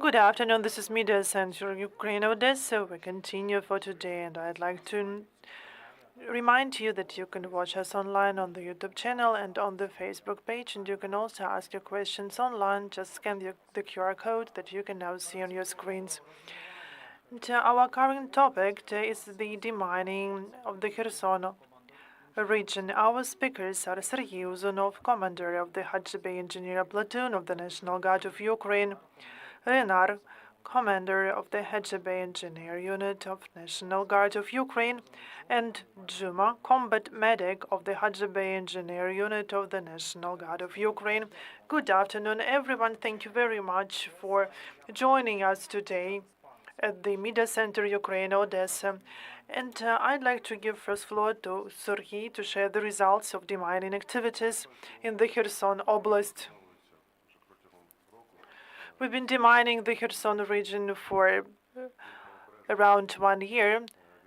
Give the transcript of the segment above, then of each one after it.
Good afternoon, this is Media Center Ukraine Odesa. We continue for today, and I'd like to remind you that you can watch us online on the YouTube channel and on the Facebook page, and you can also ask your questions online. Just scan the QR code that you can now see on your screens. And, our current topic is the demining of the Kherson region. Our speakers are Serhiy Uzunov, commander of the Hadzhybey engineer platoon of the National Guard of Ukraine, Renar, commander of the Hadzhybey engineer unit of National Guard of Ukraine, and Dzhuma, combat medic of the Hadzhybey engineer unit of the National Guard of Ukraine. Good afternoon, everyone. Thank you very much for joining us today at the Media Center Ukraine Odesa. And I'd like to give first floor to Serhiy to share the results of demining activities in the Kherson Oblast. We've been demining the Kherson region for around 1 year,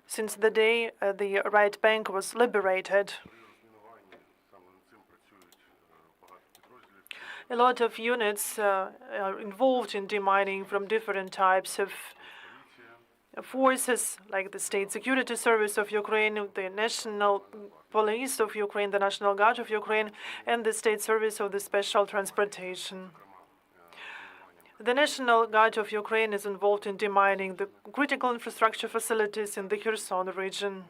since the day the right bank was liberated. A lot of units are involved in demining from different types of forces, like the State Security Service of Ukraine, the National Police of Ukraine, the National Guard of Ukraine, and the State Service of the Special Transportation. The National Guard of Ukraine is involved in demining the critical infrastructure facilities in the Kherson region.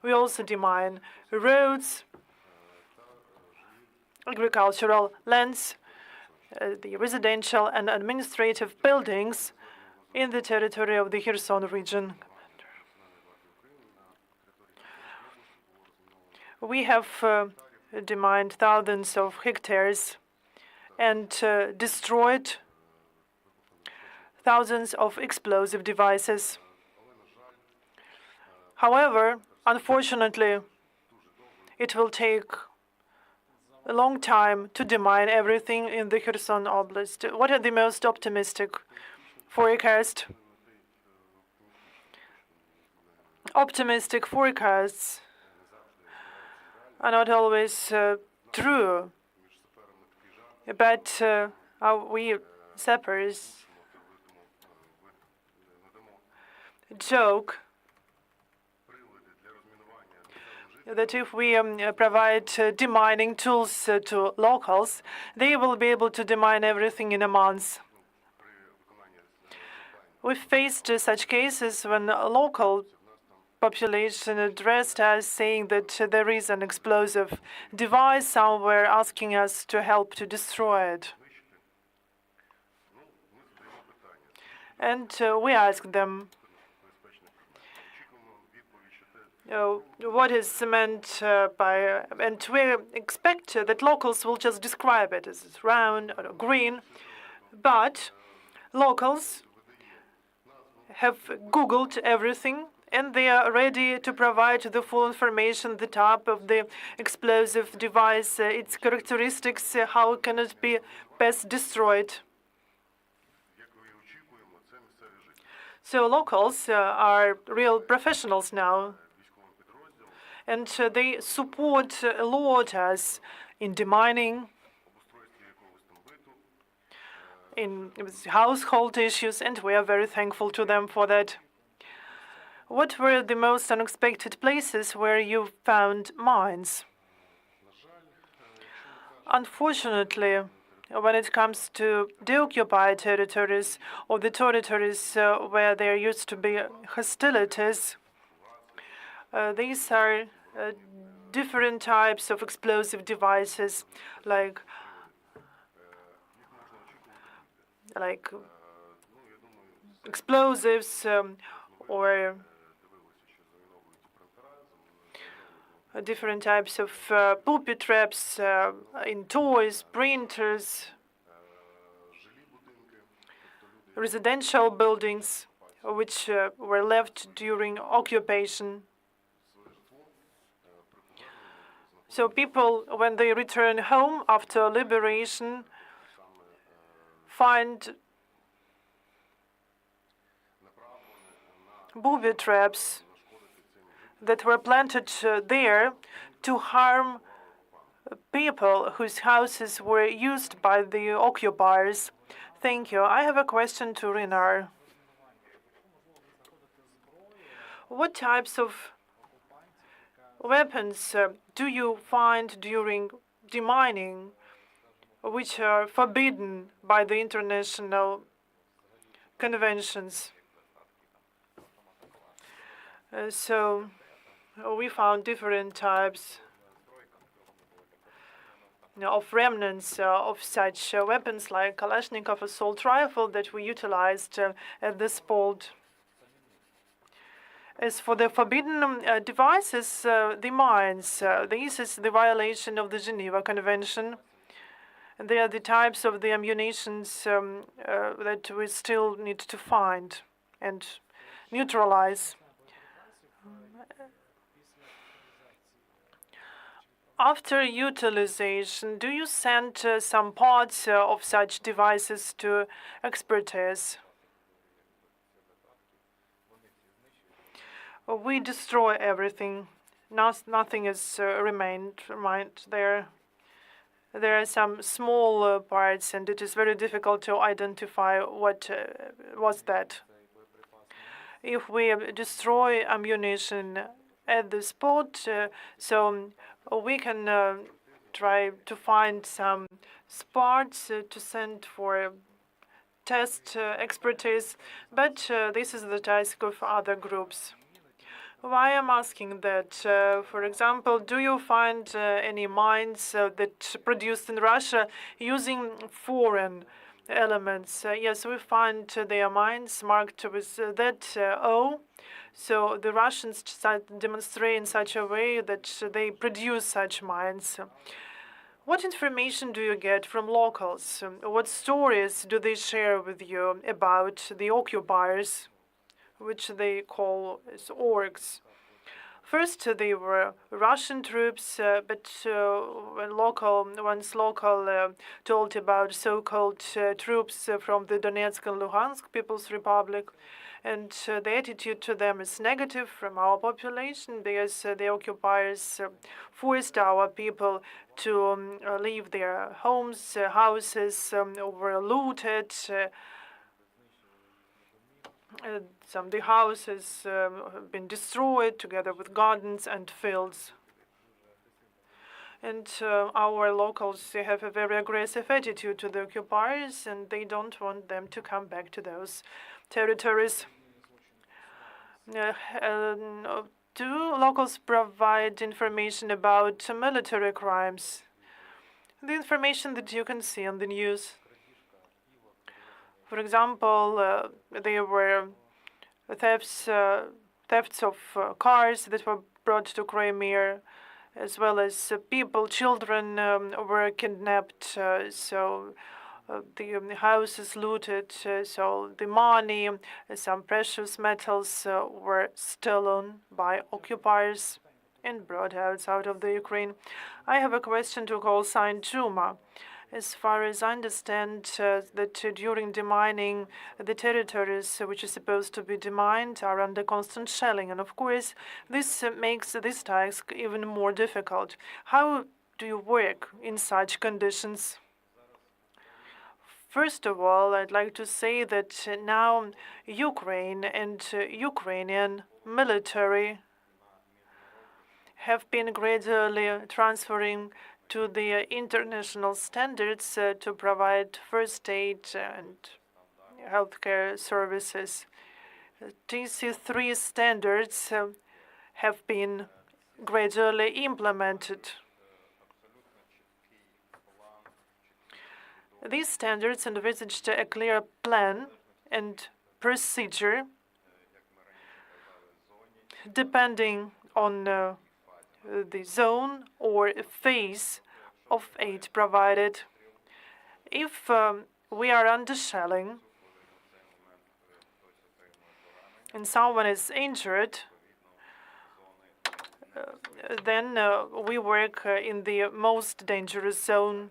We also demine roads, agricultural lands, the residential and administrative buildings in the territory of the Kherson region. We have demined thousands of hectares and destroyed thousands of explosive devices. However, unfortunately, it will take a long time to demine everything in the Kherson Oblast. What are the most optimistic forecasts? Optimistic forecasts are not always true. But we sappers joke that if we provide demining tools to locals, they will be able to demine everything in a month. We've faced such cases when a local population addressed us saying that there is an explosive device somewhere, asking us to help to destroy it. And we asked them what is meant by, and we expect that locals will just describe it as round or green, but locals have Googled everything, and they are ready to provide the full information, the type of the explosive device, its characteristics, how can it be best destroyed. So locals are real professionals now, and they support a lot us in demining, in household issues, and we are very thankful to them for that. What were the most unexpected places where you found mines? Unfortunately, when it comes to the occupied territories or the territories where there used to be hostilities, these are different types of explosive devices, like explosives or different types of booby traps in toys, printers, residential buildings which were left during occupation. So people, when they return home after liberation, find booby traps that were planted there to harm people whose houses were used by the occupiers. Thank you. I have a question to Renar. What types of weapons do you find during demining which are forbidden by the international conventions? We found different types of remnants of such weapons like Kalashnikov assault rifle that we utilized at the spot. As for the forbidden devices, the mines, this is the violation of the Geneva Convention. They are the types of the ammunitions that we still need to find and neutralize. After utilization, do you send some parts of such devices to expertise? We destroy everything. Nothing is remained there. There are some small parts, and it is very difficult to identify what was that. If we destroy ammunition at the spot, so we can try to find some parts to send for test expertise, but this is the task of other groups. Why I'm asking that, for example, do you find any mines that produced in Russia using foreign elements? Yes, we find their mines marked with that O. So the Russians demonstrate in such a way that they produce such mines. What information do you get from locals? What stories do they share with you about the occupiers, which they call as orgs? First, they were Russian troops, but when once local told about so-called troops from the Donetsk and Luhansk People's Republic, and the attitude to them is negative from our population because the occupiers forced our people to leave their homes, houses were looted. Some of the houses have been destroyed together with gardens and fields. And our locals, they have a very aggressive attitude to the occupiers, and they don't want them to come back to those territories. Do locals provide information about military crimes? The information that you can see on the news. For example, there were thefts of cars that were brought to Crimea, as well as children were kidnapped. The houses looted. So the money, some precious metals were stolen by occupiers and brought out of the Ukraine. I have a question to call sign Dzhuma. As far as I understand, that during demining, the territories which are supposed to be demined are under constant shelling, and of course, this makes this task even more difficult. How do you work in such conditions? First of all, I'd like to say that now Ukraine and Ukrainian military have been gradually transferring to the international standards to provide first aid and healthcare services. TC3 standards have been gradually implemented. These standards envisaged a clear plan and procedure depending on the zone or phase of aid provided. If we are under shelling and someone is injured, then we work in the most dangerous zone.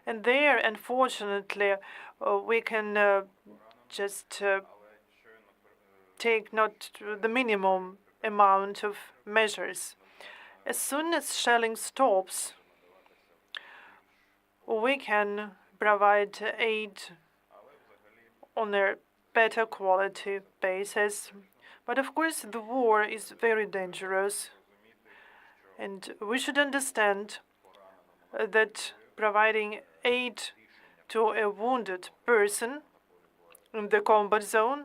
And there, unfortunately, we can just take not the minimum amount of measures. As soon as shelling stops, we can provide aid on a better quality basis. But of course, the war is very dangerous, and we should understand that providing aid to a wounded person in the combat zone,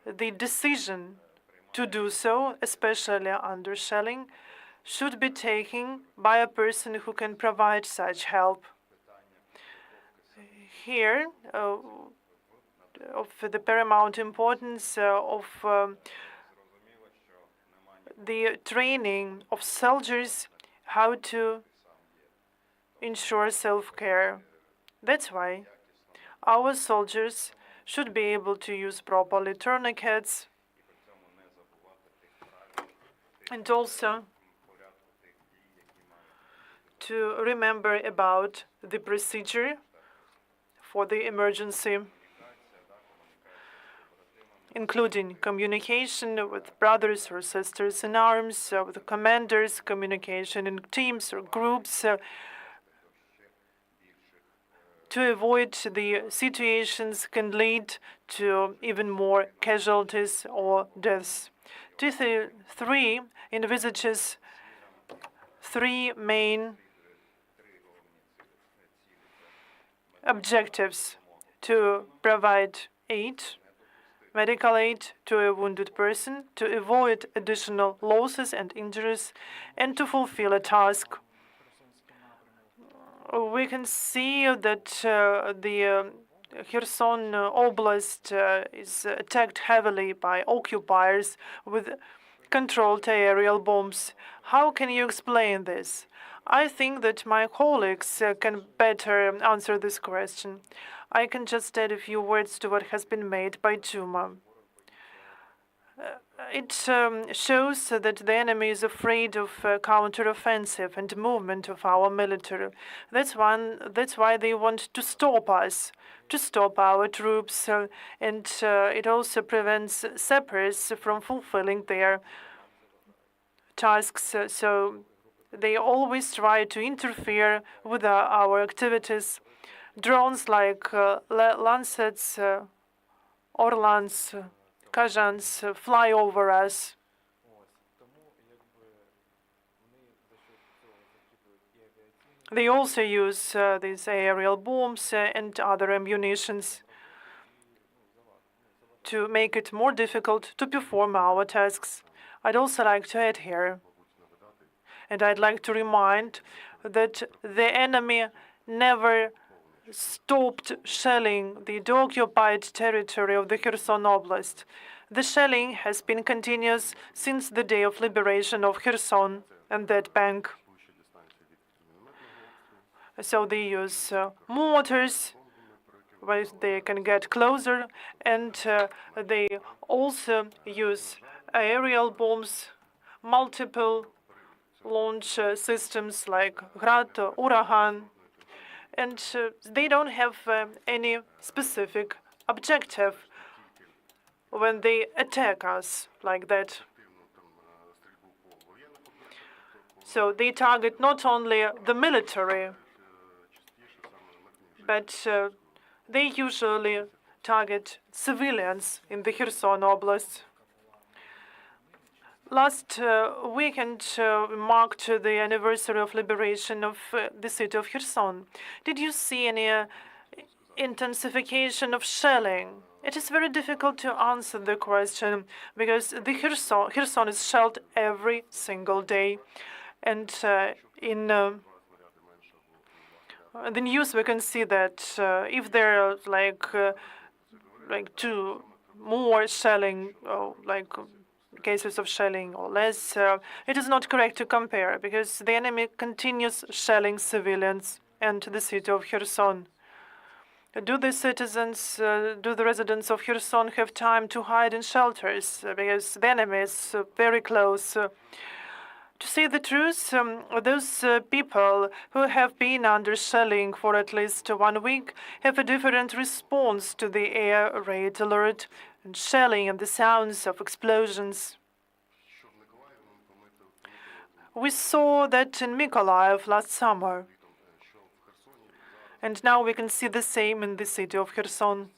the decision to do so, especially under shelling, should be taken by a person who can provide such help. Here, of the paramount importance of the training of soldiers, how to ensure self-care. That's why our soldiers should be able to use properly tourniquets, and also to remember about the procedure for the emergency, including communication with brothers or sisters in arms, with commanders, communication in teams or groups, to avoid the situations can lead to even more casualties or deaths. TC3 envisages three main objectives: to provide aid, medical aid to a wounded person, to avoid additional losses and injuries, and to fulfill a task. We can see that the Kherson Oblast is attacked heavily by occupiers with controlled aerial bombs. How can you explain this? I think that my colleagues can better answer this question. I can just add a few words to what has been made by Dzhuma. It shows that the enemy is afraid of counteroffensive and movement of our military. That's why they want to stop us, to stop our troops, and it also prevents separatists from fulfilling their tasks. So they always try to interfere with our activities. Drones like Lancets, Orlans, Kazans fly over us. They also use these aerial bombs and other ammunitions to make it more difficult to perform our tasks. I'd also like to add here, and I'd like to remind that the enemy never stopped shelling the occupied territory of the Kherson Oblast. The shelling has been continuous since the day of liberation of Kherson and that bank. So they use mortars where they can get closer, and they also use aerial bombs, multiple launch systems like Grad, Uragan, and they don't have any specific objective when they attack us like that. So they target not only the military, but they usually target civilians in the Kherson Oblast. Last weekend marked the anniversary of liberation of the city of Kherson. Did you see any intensification of shelling? It is very difficult to answer the question because the Kherson is shelled every single day, and in the news we can see that if there are like two more shelling, like cases of shelling or less, it is not correct to compare because the enemy continues shelling civilians and the city of Kherson. Do the citizens, do the residents of Kherson have time to hide in shelters because the enemy is very close? To say the truth, those people who have been under shelling for at least 1 week have a different response to the air raid alert and shelling and the sounds of explosions. We saw that in Mykolaiv last summer. And now we can see the same in the city of Kherson.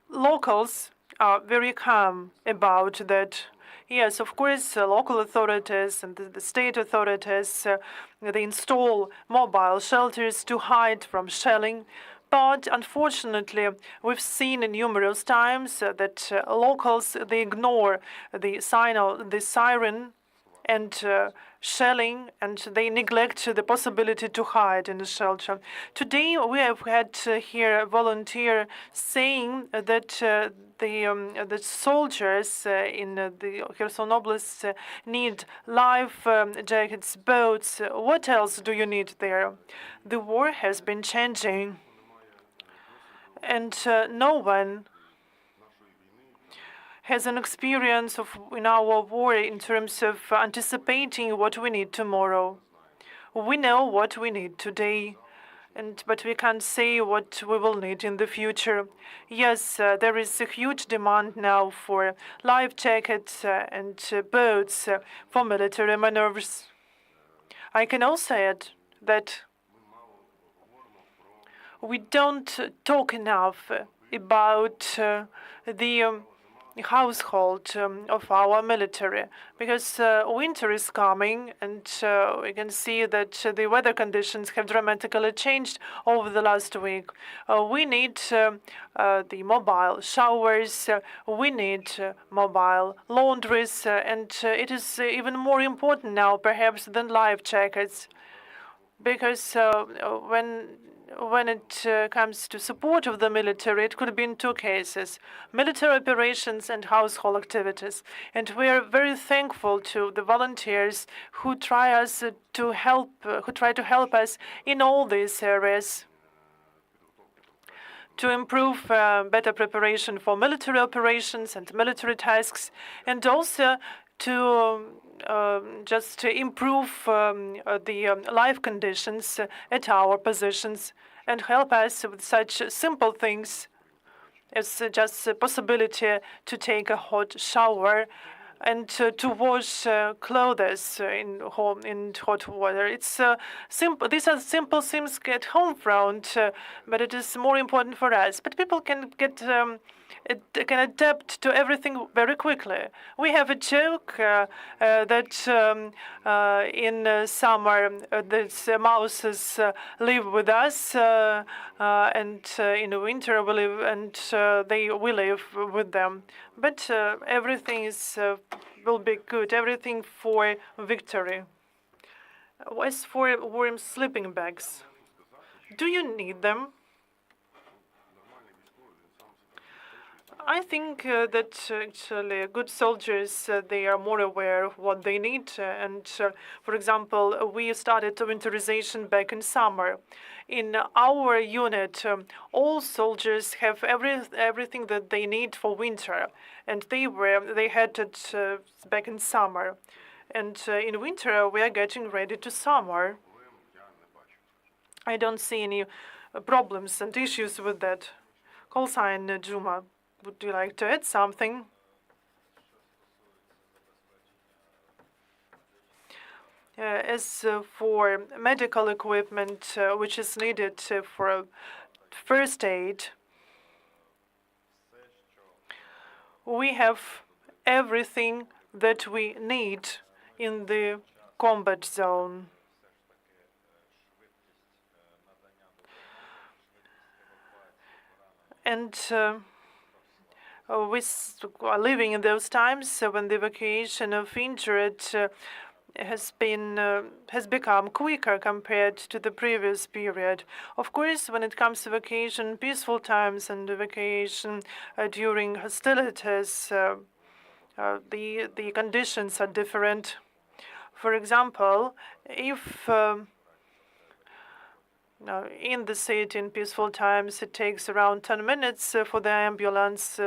Locals are very calm about that. Yes, of course, local authorities and the state authorities, they install mobile shelters to hide from shelling. But unfortunately, we've seen numerous times that locals, they ignore the siren and shelling, and they neglect the possibility to hide in the shelter. Today, we have had here a volunteer saying that the soldiers in the Kherson Oblast need life jackets, boats. What else do you need there? The war has been changing, and no one has an experience of in our war in terms of anticipating what we need tomorrow. We know what we need today, but we can't say what we will need in the future. Yes, there is a huge demand now for life jackets and boats for military maneuvers. I can also add that we don't talk enough about the household of our military, because winter is coming, and we can see that the weather conditions have dramatically changed over the last week. We need the mobile showers, we need mobile laundries, and it is even more important now, perhaps, than life jackets, because when it comes to support of the military, it could be in two cases: military operations and household activities. And we are very thankful to the volunteers who try to help us in all these areas to improve better preparation for military operations and military tasks, and also to just to improve the life conditions at our positions, and help us with such simple things as just the possibility to take a hot shower and to wash clothes in hot water. It's simple. These are simple things at home front, but it is more important for us. But people can can adapt to everything very quickly. We have a joke that in summer the mouses live with us, and in winter we live with them. But everything will be good. Everything for victory. As for warm sleeping bags, do you need them? I think that actually good soldiers, they are more aware of what they need. And for example, we started winterization back in summer. In our unit, all soldiers have everything that they need for winter, and they had it back in summer. And in winter, we are getting ready to summer. I don't see any problems and issues with that. Call sign Dzhuma. Would you like to add something? As for medical equipment which is needed for first aid, we have everything that we need in the combat zone. And we are living in those times when the evacuation of injured has become quicker compared to the previous period. Of course, when it comes to evacuation, peaceful times, and evacuation during hostilities, the conditions are different. For example, if in the city in peaceful times, it takes around 10 minutes for the ambulance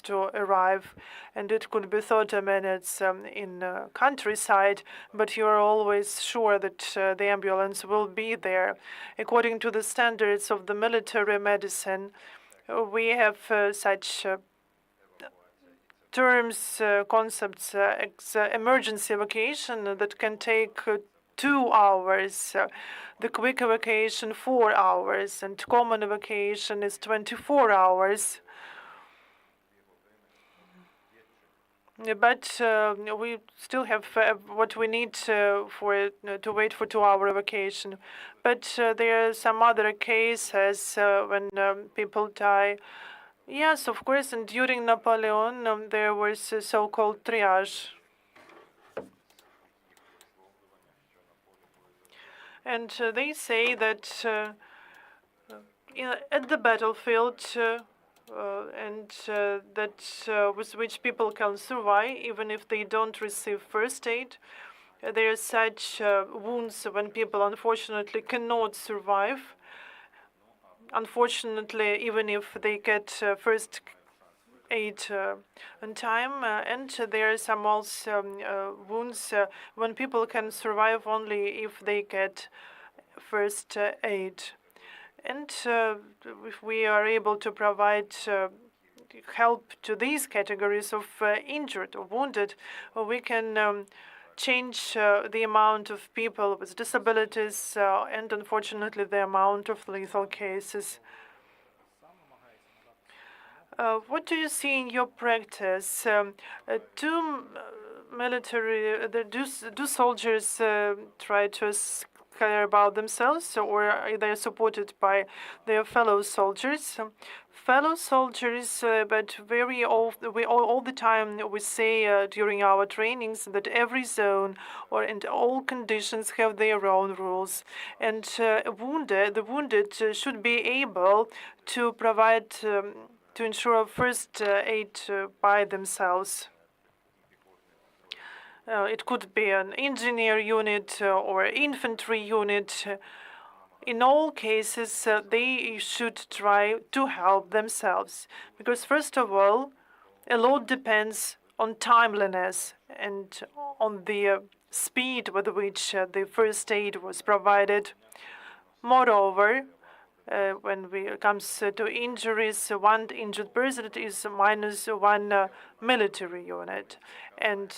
to arrive, and it could be 30 minutes in countryside, but you are always sure that the ambulance will be there. According to the standards of the military medicine, we have such terms, concepts, emergency evacuation that can take 2 hours. The quick evacuation 4 hours, and common evacuation is 24 hours. But we still have what we need for to wait for 2-hour evacuation. But there are some other cases when people die. Yes, of course. And during Napoleon, there was a so-called triage. And they say that at the battlefield, and that with which people can survive, even if they don't receive first aid. There are such wounds when people unfortunately cannot survive. Unfortunately, even if they get first aid on time, and there are some also wounds when people can survive only if they get first aid. And if we are able to provide help to these categories of injured or wounded, we can change the amount of people with disabilities and, unfortunately, the amount of lethal cases. What do you see in your practice? Do soldiers try to care about themselves, or are they supported by their fellow soldiers? Fellow soldiers, but very often, all the time we say during our trainings that every zone or in all conditions have their own rules, and the wounded should be able to provide to ensure first aid by themselves. It could be an engineer unit or infantry unit. In all cases, they should try to help themselves, because first of all, a lot depends on timeliness and on the speed with which the first aid was provided. Moreover, when it comes to injuries, one injured person is minus one military unit, and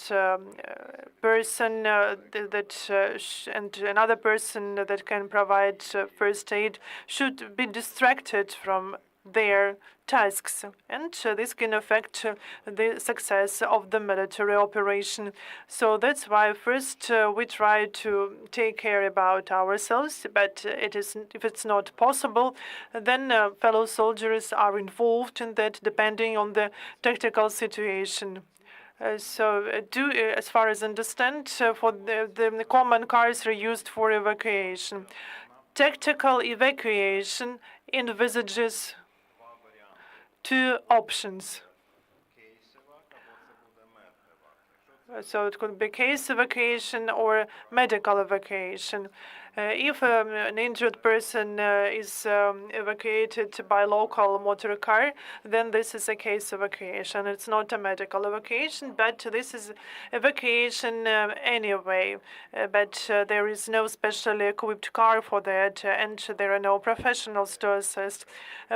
person and another person that can provide first aid should be distracted from their tasks, and this can affect the success of the military operation. So that's why first we try to take care about ourselves, but if it's not possible, then fellow soldiers are involved in that depending on the tactical situation. As far as I understand, for the common cars are used for evacuation. Tactical evacuation envisages 2 options. So it could be case evacuation or medical evacuation. If an injured person is evacuated by local motor car, then this is a case evacuation. It's not a medical evacuation, but this is evacuation anyway. But there is no specially equipped car for that, and there are no professionals to assist.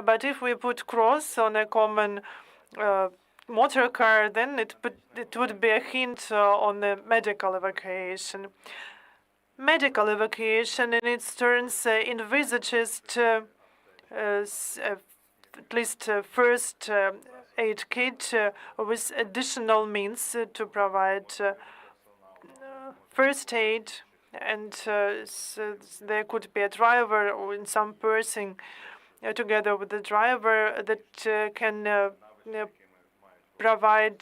But if we put cross on a common motor car, then it would be a hint on the medical evacuation. Medical evacuation, in its turns, envisages at least first aid kit with additional means to provide first aid, and so there could be a driver or in some person together with the driver that can provide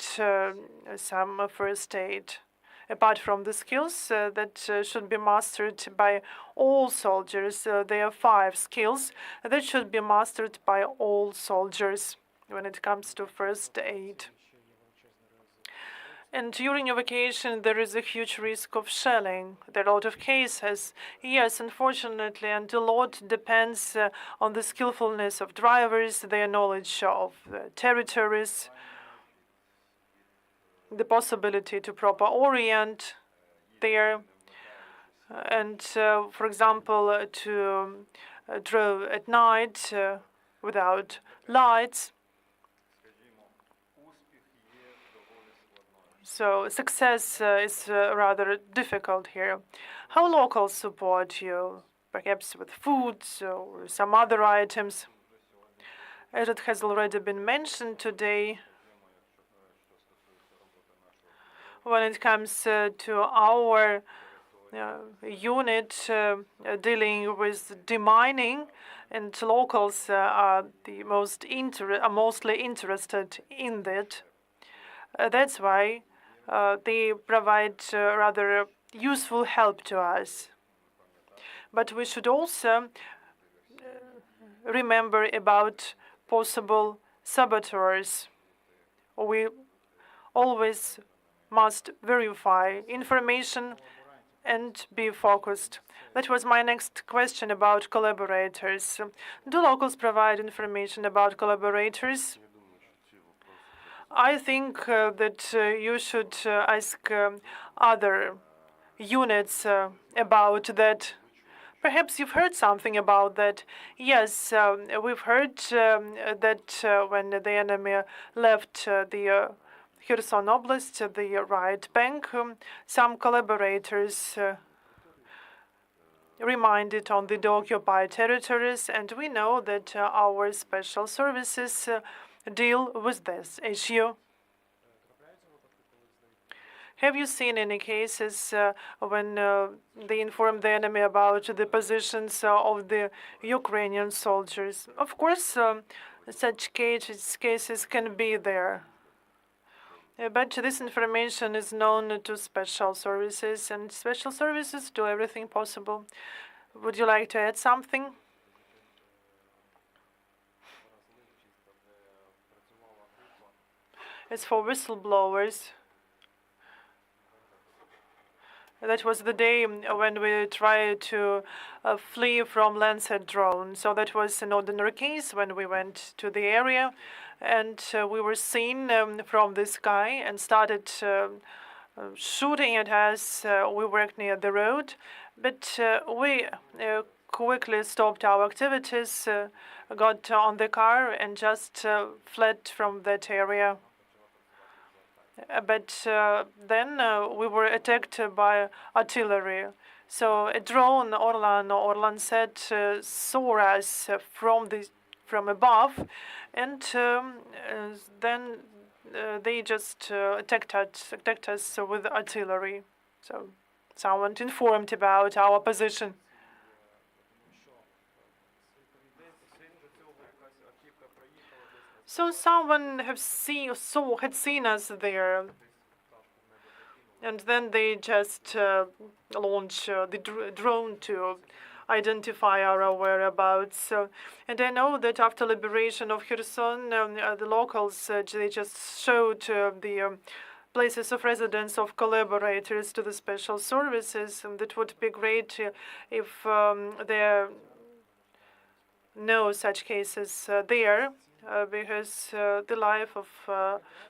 some first aid. Apart from the skills that should be mastered by all soldiers, there are 5 skills that should be mastered by all soldiers when it comes to first aid. And during evacuation, there is a huge risk of shelling. There are a lot of cases. Yes, unfortunately, and a lot depends on the skillfulness of drivers, their knowledge of territories, the possibility to proper orient there, and for example, to drive at night without lights. So success is rather difficult here. How locals support you? Perhaps with food or some other items. As it has already been mentioned today, when it comes to our unit dealing with demining, and locals are the mostly interested in that. That's why they provide rather useful help to us. But we should also remember about possible saboteurs. We always must verify information and be focused. That was my next question about collaborators. Do locals provide information about collaborators? I think that you should ask other units about that. Perhaps you've heard something about that. Yes, we've heard that when the enemy left the Kherson Oblast, the right bank, some collaborators reminded on the occupied territories, and we know that our special services deal with this issue. Have you seen any cases when they inform the enemy about the positions of the Ukrainian soldiers? Of course, such cases can be there. But this information is known to special services, and special services do everything possible. Would you like to add something? As for whistleblowers, that was the day when we tried to flee from Lancet drone. So that was an ordinary case when we went to the area, and we were seen from the sky and started shooting at us. We worked near the road, but we quickly stopped our activities, got on the car, and just fled from that area. But then we were attacked by artillery. So a drone, Orlan said, saw us from above, and then they just attacked us with artillery. So someone informed about our position. So someone had seen us there, and then they just launched the drone to identify our whereabouts. And I know that after liberation of Kherson, the locals they just showed the places of residence of collaborators to the special services, and it would be great if there are no such cases there. Because the life of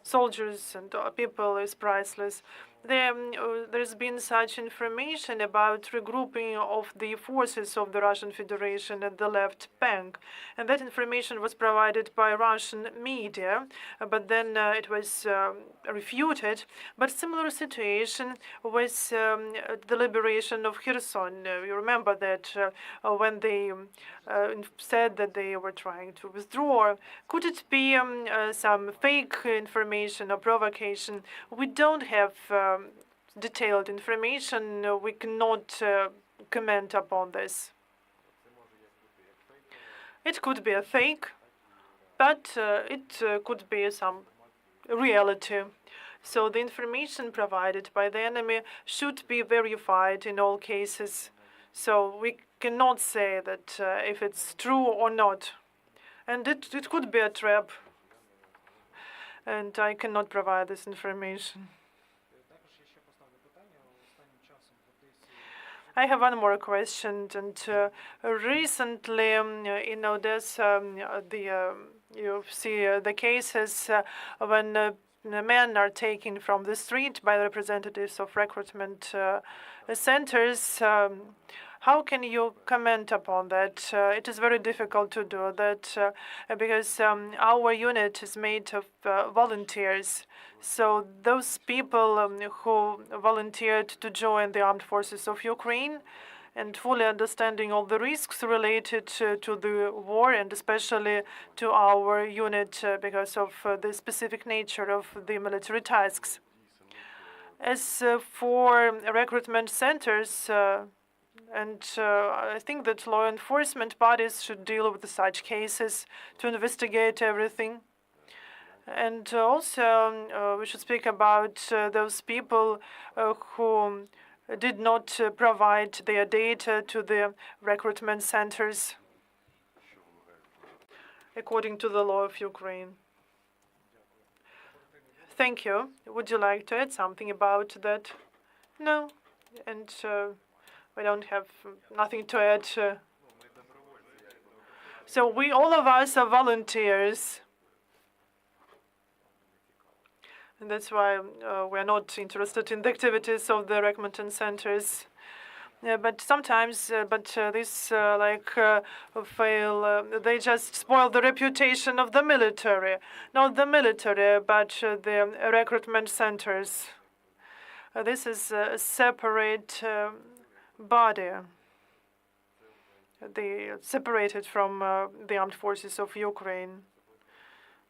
soldiers and people is priceless. There's been such information about regrouping of the forces of the Russian Federation at the left bank, and that information was provided by Russian media, but then it was refuted. But similar situation was the liberation of Kherson. You remember that when they said that they were trying to withdraw. Could it be some fake information or provocation? We don't have detailed information. We cannot comment upon this. It could be a fake, but it could be some reality. So the information provided by the enemy should be verified in all cases. So we cannot say that if it's true or not. And it could be a trap. And I cannot provide this information. I have one more question. And recently in Odesa, you see the cases when men are taken from the street by the representatives of recruitment centers. How can you comment upon that? It is very difficult to do that because our unit is made of volunteers. So those people who volunteered to join the armed forces of Ukraine and fully understanding all the risks related to the war and especially to our unit because of the specific nature of the military tasks. As for recruitment centers, I think that law enforcement bodies should deal with such cases to investigate everything. And also, we should speak about those people who did not provide their data to the recruitment centers according to the law of Ukraine. Thank you. Would you like to add something about that? No. And we don't have nothing to add. So we, all of us, are volunteers. And that's why we're not interested in the activities of the recruitment centers. But sometimes, this fail. They just spoil the reputation of the military, not the military, but the recruitment centers. This is a separate body. They separated from the armed forces of Ukraine.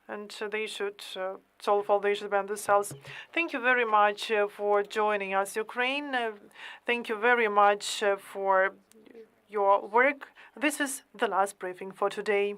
And they should solve all the issues by themselves. Thank you very much for joining us, Ukraine. Thank you very much for your work. This is the last briefing for today.